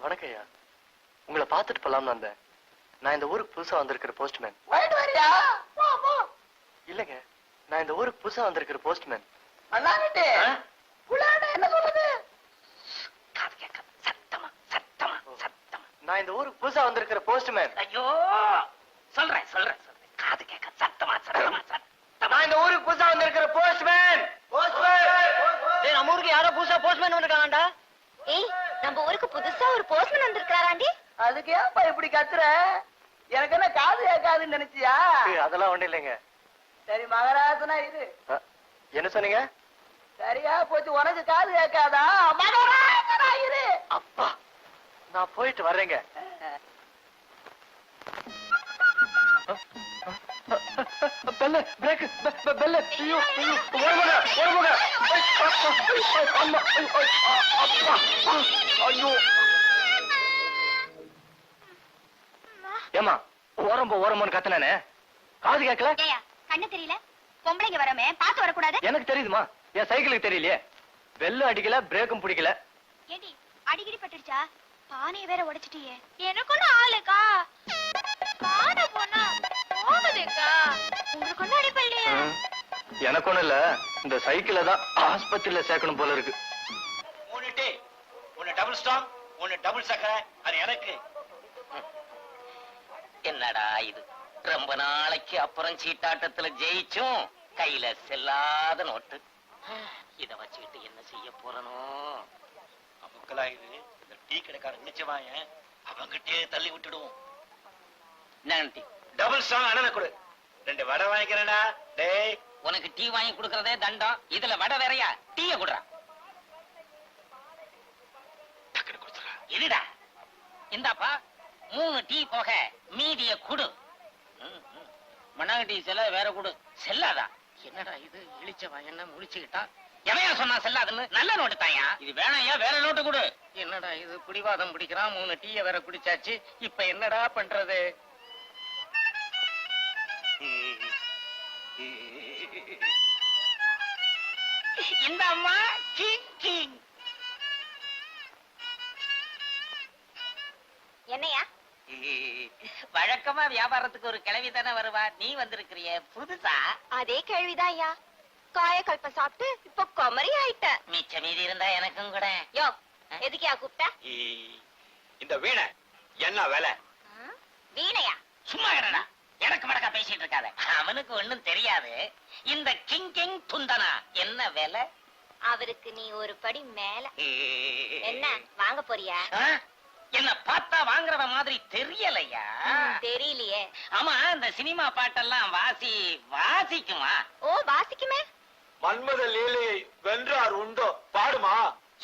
வணக்கம் ஐயா. உங்களை பார்த்துட்டு போலாம்னு வந்தேன். நான் இந்த ஊருக்கு புதுசா வந்திருக்கிற போஸ்ட்மேன். இல்லங்க, நான் இந்த ஊருக்கு புதுசா வந்திருக்கிற போஸ்ட்மேன். என்ன சொல்றது? நான் இந்த ஊருக்கு புதுசா வந்திருக்கிற போஸ்ட்மேன். ஐயோ, சொல்றேன் சொல்றேன் சொல்றேன். காது கேட்க சத்தமா சத்தமா சத்தமா. நான் இந்த ஊருக்கு புதுசா வந்திருக்கிற போஸ்ட்மேன். டேய், நம்ம ஊருக்கு யாரோ புதுசா போஸ்ட்மேன் வந்திருக்காங்கடா. ஏய், நம்ம ஊருக்கு புதுசா ஒரு போஸ்ட்மேன் வந்திருக்காராண்டி. அதுக்கு ஏன்பா இப்படி கத்துற? எனக்கு என்ன காது கேட்காதுன்னு நினைச்சியா? அதெல்லாம் ஒண்ணு இல்லைங்க. சரி மகராசனா இது என்ன சொன்னீங்க? சரியா போச்சு. உனக்கு காது கேட்காதா? மகராசனா இரு. அப்பா, நான் போயிட்டு வர்றேங்க. பெல்ல பிரேக் பெல்ல. ஐயோ ஐயோ, ஓடுங்க ஓடுங்க. அம்மா அப்பா ஐயோ. ஏமா ஓரம்போன்னு கத்துனானே, காது கேட்கல? கண்ணு தெரியல? பொம்பளைங்க வரமே பார்த்து வரக்கூடாது? எனக்கு தெரியுதுமா, என் சைக்கிளுக்கு தெரியலையே. பெல்லும் அடிக்கல, பிரேக்கும் பிடிக்கல. ஏடி, அடிக்கடி பட்டுடுச்சா? பானைய வேற உடைச்சிட்டியே. எனக்கு ஒண்ணு ஆளுக்கா காண போனா போகுதுக்கா. உங்களுக்கு ஒண்ணு அடிப்பல்லையா? எனக்கு ஒண்ணு இல்ல, இந்த சைக்கிளை தான் ஆஸ்பத்திரியில சேர்க்கணும் போல இருக்கு. ஒன்னு டபுள் ஸ்டாங், ஒன்னு டபுள் சக்கரை, அது எனக்கு. என்னடா இது? ரொம்ப நாளைக்கு அப்புறம் சீட்டாட்டத்துல ஜெயிச்சும் கையில செல்லாத நோட்டு. இத வச்சுக்கிட்டு என்ன செய்ய போறனோ? அமுக்கலா இது. இந்த டீ கடைக்கார நிச்சயமாய அவங்கிட்டே தள்ளி விட்டுடுவோம். நன்றி. டபுள் ஸ்டாங் அண்ணனை கொடு. 2 வடை வாங்கிக்கிறேன்டா. டேய், உனக்கு டீ வாங்கி கொடுக்கறதே தண்டம், இதுல வடை வேறையா? டீய குடுறா. டக்குனு கொடுத்துறா. இருடா, இந்தாப்பா 3 டீ போக மீதிய குடு. மண்ணாங்க டீ செல்ல வேற குடு. செல்லாதா? என்னடா இது? இழிச்சவா என்ன முழிச்சுக்கிட்டா? எவையா சொன்னா செல்லாதுன்னு? நல்ல நோட்டு தாயா. இது வேணாயா, வேற நோட்டு குடு. என்னடா இது? பிடிவாதம் பிடிக்கிறான். 3 டீய வேற குடிச்சாச்சு. இப்ப என்னடா பண்றது? இந்த அம்மா கிங் கிங். என்னையா? வழக்கமா வியாபாரத்துக்கு ஒரு கிழவி தானே வருவா, நீ வந்திருக்கிறிய புதுசா? அதே கேள்விதான் ஐயா. காயக்கல்ப சாப்பிட்டு இப்ப குமரி ஆயிட்ட. மிச்ச மீதி இருந்தா எனக்கும் கூட. யோ, எதுக்கியா கூப்பிட்ட? இந்த வீணை என்ன வேலை? வீணையா? சும்மா இருடா, எனக்கு மடக்கா பேசிட்டு இருக்காத. அவனுக்கு ஒண்ணும் தெரியாது. இந்த கிங் கிங் துந்தனா என்ன வேலை? அவருக்கு நீ ஒரு படி மேல. என்ன வாங்க போறியா? என்ன பார்த்தா வாங்குறவ மாதிரி தெரியலையா? தெரியலையே. ஆமா, இந்த சினிமா பாட்டெல்லாம் வாசிக்குமா? ஓ, வாசிக்குமே. மன்மத லீலையை வென்றார் உண்டோ பாடுமா?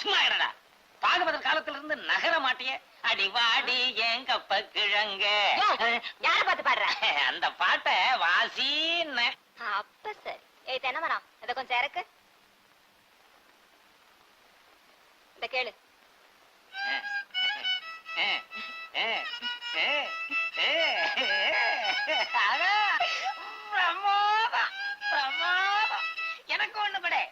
சும்மா இருடா, பாகவதர் காலத்துல இருந்து நகர மாட்டிய. அடி வாடி ஏன் கப்ப கிழங்க. யார பார்த்து பாடுற? அந்த பாட்டை வாசின்னு. அப்ப சரி. ஏய் தென்னமரம், அத கொஞ்சம் இறக்கு. இந்த கேளு. பிரமாதம் பிரமாதம். எனக்கு ஒண்ணு படே.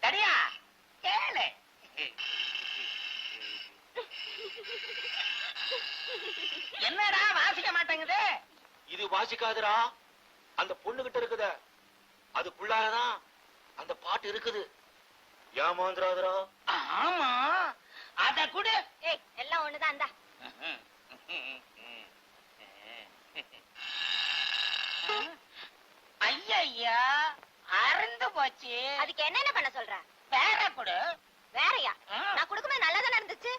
தடியா கேளு. என்னடா வாசிக்க மாட்டேங்குது? இது வாசிக்காதுடா. அந்த பொண்ணு கிட்ட இருக்குத, அதுக்குள்ளாரதான் அந்த பாட்டு இருக்குது. ஏமாந்துராதுரா. ஆமா, அத கூட. ஏய், எல்லாம் ஒண்ணுதான். இந்தா. ஐயா, அறந்து போச்சு. அதுக்கு என்னென்ன பண்ண சொல்ற? வேற கொடு. வேறயா? நான் கொடுக்கும்போது நல்லாதானே இருந்துச்சு.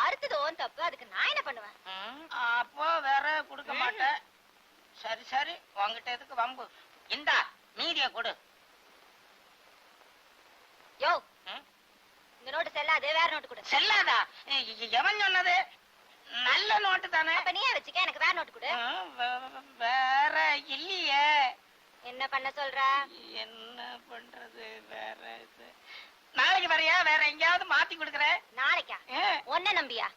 அடுத்தது ஓன் தப்பு, அதுக்கு நான் என்ன பண்ணுவேன்? அப்போ வேற கொடுக்க மாட்டேன். சரி சரி, உங்ககிட்ட எதுக்கு வம்பு? இந்தா மீதிய கொடு. யோ, இந்த நோட்டு செல்லாது, வேற நோட்டு கொடு. செல்லாதா? எவன் சொன்னது? நல்ல நோட்டு தானே. அப்ப நீயே வச்சுக்க, எனக்கு வேற நோட்டு கொடு. வேற இல்லையே. என்ன பண்ண சொல்ற? என்ன பண்றது? வேற நாளைக்கு வரையா? வேற எங்கயாவது மாத்தி கொடுக்கறேன். நாளைக்கா? ஒன்ன நம்பியா?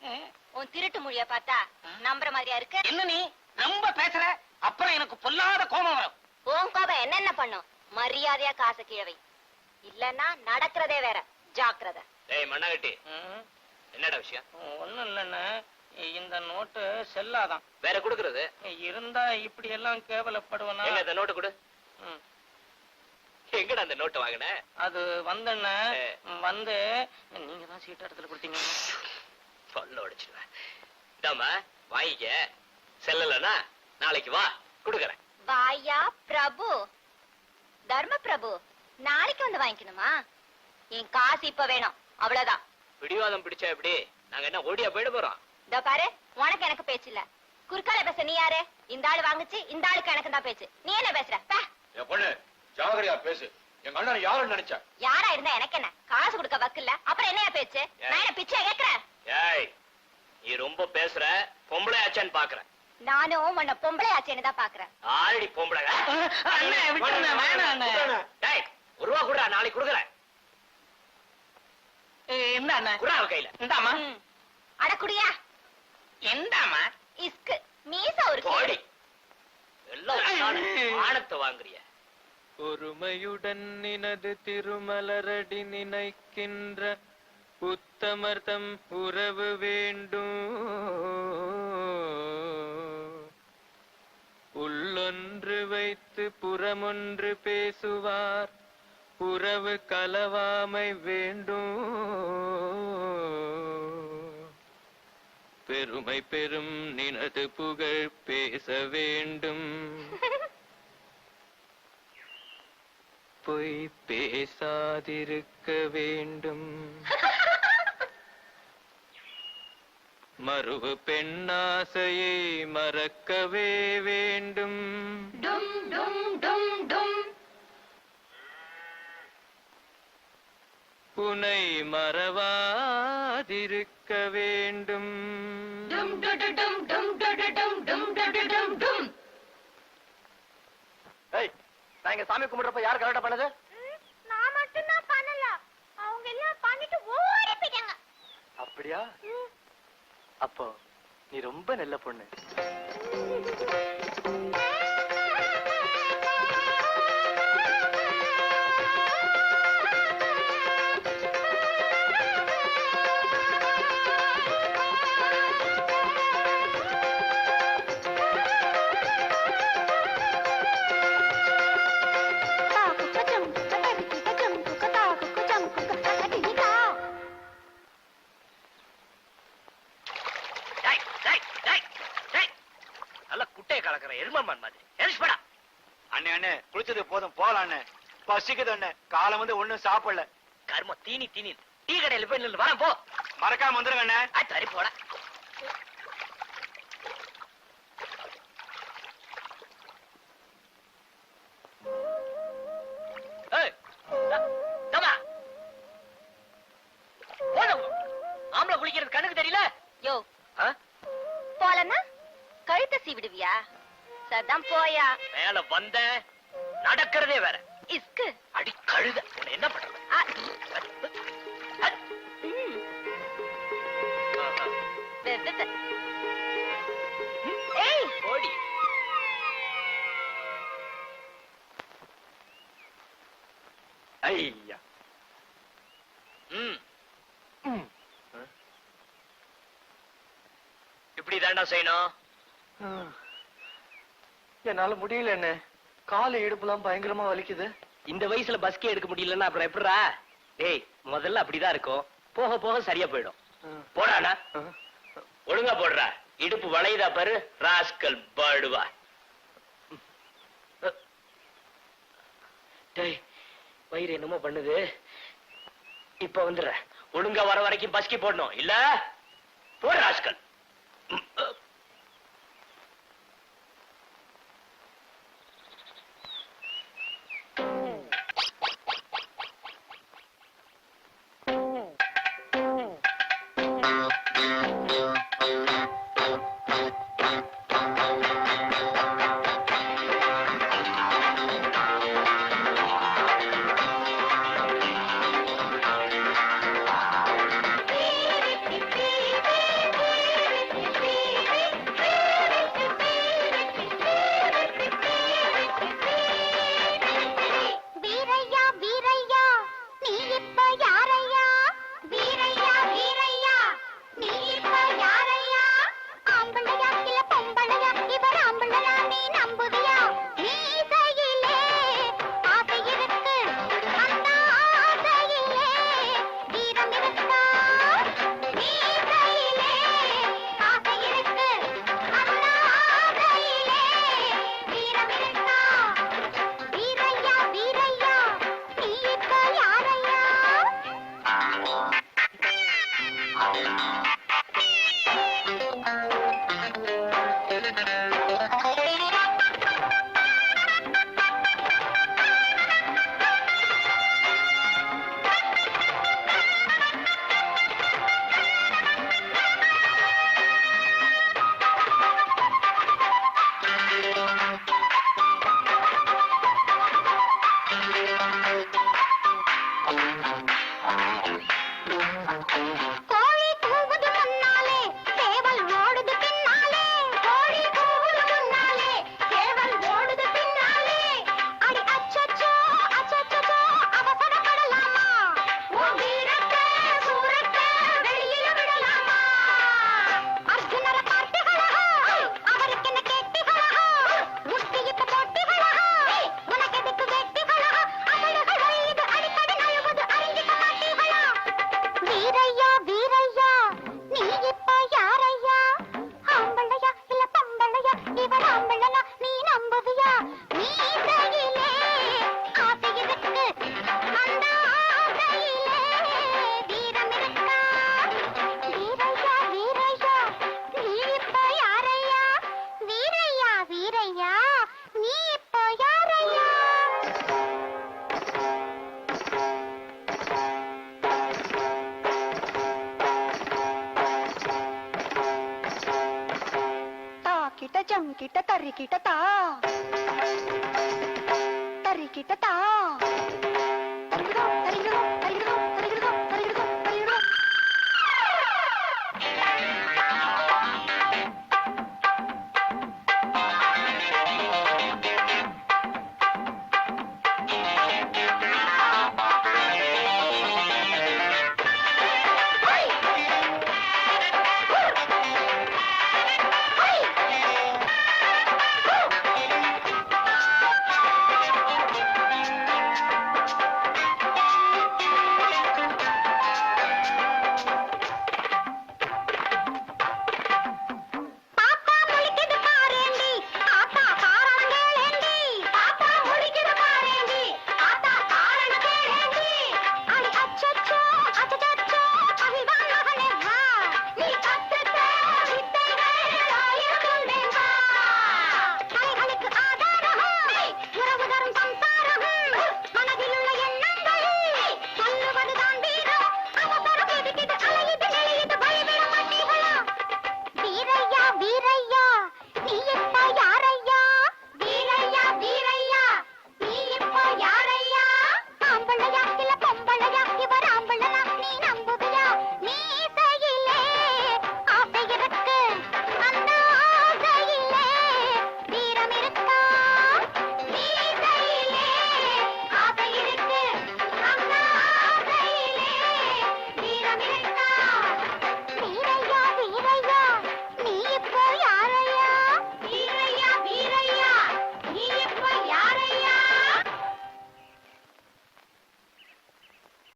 உன் திருட்டு மொழிய பார்த்தா நம்புற மாதிரியா இருக்கு? என்ன நீ ரொம்ப பேசுற? அப்புறம் எனக்கு பொல்லாத கோபம் வரும். உன் கோபம் என்னென்ன பண்ணும்? மரியாதையா காசை கீழவை, இல்லன்னா நடக்கிறதே வேற. ஜாக்கிரதை. ஏய் மண்ணாகட்டி, என்னடா விஷயம்? ஒண்ணும் இல்லைன்னு, இந்த நோட்டு செல்லாதான். வேற குடுக்கறது இருந்தா இப்படி எல்லாம் கேவலப்படுவனா? எங்க அந்த நோட்டு கொடு. ம். எங்கடா அந்த நோட்டு வாங்கின? அது வந்தண்ண வந்து நீங்க தான் சீட்டு இடத்துல கொடுத்தீங்க. சொல்ல உடைச்சிடுவேன். இதாம்மா வாங்கிக்க. செல்லலன்னா நாளைக்கு வா, குடுக்கறேன். வாயா பிரபு, தர்ம பிரபு, நாளைக்கு வந்து வாங்கிக்கணுமா? என் காசு இப்ப வேணும், அவ்வளவுதான். பிடிவாதம் பிடிச்சா எப்படி? நாங்க என்ன ஓடியா போயிட போறோம்? இதோ பாரு, உனக்கு எனக்கு பேச்சு இல்ல. குறுக்கால பேச நீ யாரு? இந்த ஆளு வாங்குச்சு, இந்த ஆளுக்கு எனக்கு தான் பேச்சு. நீ என்ன பேசுற? என் பொண்ணு ஜாகிரதையா பேசு. எங்க அண்ணன் யாருன்னு நினைச்ச? யாரா இருந்தா எனக்கு என்ன? காசு கொடுக்க வக்கில்ல, அப்புறம் என்னையா பேச்சு? நான் என்ன பிச்சை கேக்குறேன்? ஏய், நீ ரொம்ப பேசுற. பொம்பளை ஆச்சான்னு பாக்குறேன். நானும் உன்னை பொம்பளை ஆச்சேன்னு தான் பாக்குறேன். ஆல்ரெடி பொம்பளை. அண்ணே விட்டுருண்ணே, வேணாம் அண்ணே. டேய், ஒரு ரூபா குடுறா, நாளைக்கு குடுக்கறேன். என்ன அண்ணே? குடுறா அவ கையில. இந்தாமா. அடக்குடியா? எந்தாமா? இஸ்கு மீச ஒரு போடி. எல்லாம் ஆணத்தை வாங்குறிய. ஒருமையுடன் நினது திருமலரடி நினைக்கின்ற உத்தமர்தம் உறவு வேண்டும். உள்ளொன்று வைத்து புறமொன்று பேசுவார், உறவு கலவாமை வேண்டும். பெருமை பெரும் நினது புகழ் பேச வேண்டும். பொய் பேசாதிருக்க வேண்டும். மறுவு பெண்ணாசையை மறக்கவே வேண்டும். டும் டும் டும் டும். புனை மறவாதிருக்க வேண்டும். டும் டும் டும் டும் டும் டும் டும் டும். ஏய், நான் இங்க சாமி கும்பிடுறப்ப யார் கரெக்டா பண்ணது? நான் மட்டும் தான் பண்ணல, அவங்க எல்லாம் பண்ணிட்டு ஓடி போயிட்டாங்க. அப்படியா? அப்போ நீ ரொம்ப நல்ல பொண்ணு. நல்ல குட்டையை கலக்குற எருமமான் மாதிரி. எழுச்சுப்படா. அண்ணே அண்ணே, குளிச்சது போதும், போலாம் அண்ணே. பசிக்குது அண்ணே, காலம் வந்து ஒண்ணும் சாப்பிடல. கர்ம தீனி தீனி. டீ கடையில போய் நில்லு, வரேன் போ. மறக்காம வந்துருங்க அண்ணே. சரி போட. ஆம்பளை குளிக்கிறது கண்ணுக்கு தெரியல. யோ, போலன்னா கழுத்தை சீவிடுவியா? சதான் போயா. மேல வந்த நடக்கிறதே வேற. இஸ்கு அடி கழுத, உன்னை என்ன பண்றது? ஏய், ஓடி. ஐயா. இப்படி தாண்டா செய்யணும். என்னால முடியல அண்ணே, கால இடுப்புலாம் பயங்கரமா வலிக்குது. இந்த வயசுல பஸ்கே எடுக்க முடியலன்னா அப்புறம் எப்படிடா? டேய், முதல்ல அப்படிதான் இருக்கும், போக போக சரியா போயிடும். போடானா, ஒழுங்கா போடுறா. இடுப்பு வளையுதா பாரு, ராஸ்கல் பாடுவா. டேய், வயிறு என்னமோ பண்ணுது. இப்ப வந்துடுற. ஒழுங்கா வர வரைக்கும் பஸ்கி போடணும், இல்ல போட ராஸ்கல். தரிக்கிட்டதா தரிக்கிட்டதா